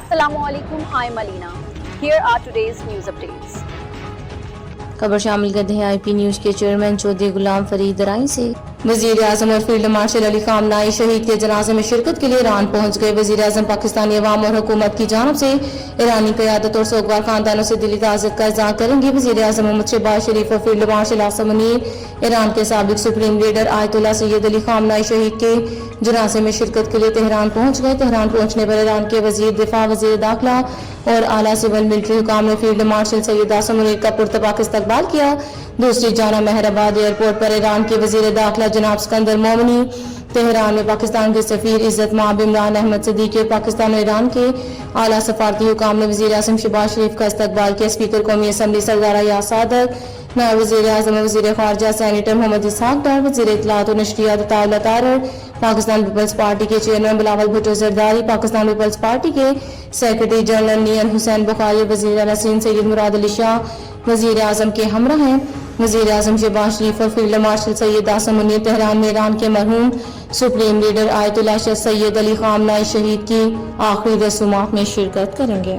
Assalamu alaikum. Hi Malina. Here are today's news updates. खबर शामिल करते हैं IP न्यूज के चेयरमैन चौधरी गुलाम फरीद राई से। वजीर आजम और फील्ड मार्शल अली खामनाई शहीद के जनाजे में शिरकत के लिए ईरान पहुंच गए। वजीर आजम पाकिस्तानी अवाम और हुकूमत की जानब से ईरानी क़यादत और सोगवार खानदानों से दिली ताज़ियत का इज़हार करेंगे। वजीर आजम मोहम्मद शहबाज शरीफ और field marshal Asim Munir Iran के साबिक supreme leader Ayatollah Syed Ali खामनाई शहीद के जनाजे में शिरकत के लिए तेहरान पहुंच गए। तेहरान पहुंचने पर ईरान के वजीर दिफा, वजीर दाखिला और आला सिविल मिलिट्री हुकाम ने फील्ड मार्शल सैयद आसिम मुनीर का पुरतपाक इस्तकबाल किया। दूसरी जाना मेहराबाद एयरपोर्ट पर ईरान के वजीर दाखिला जनाब सिकंदर मोमनी, तेहरान में पाकिस्तान के सफीर इज्जत माब इमरान अहमद सदीकी और पाकिस्तान और ईरान के आला सफारती हुकाम ने वजीर आजम शहबाज शरीफ का इस्तकबाल किया। स्पीकर कौमी असम्बली सरदारा या सादक, नायब वजीर आजम और वजीर खारजा सेनेटर मोहम्मद इसहाक डार, वजीर इत्तलात और नशरियात अताउल्लाह तारर, पाकिस्तान पीपल्स पार्टी के chairman Bilawal Bhutto Zardari, Pakistan peoples party के सेक्रेटरी जनरल नियन हुसैन बुखारी, वजीर नसीन सैयद मुराद अली शाह वजीर आजम के हमरा हैं। वजीर आजम शहबाज शरीफ और field marshal Syed Asim Munir Tehran में ईरान के मरहूम supreme leader Ayatollah Syed Ali खामनाई शहीद की आखिरी रसूमात में शिरकत करेंगे।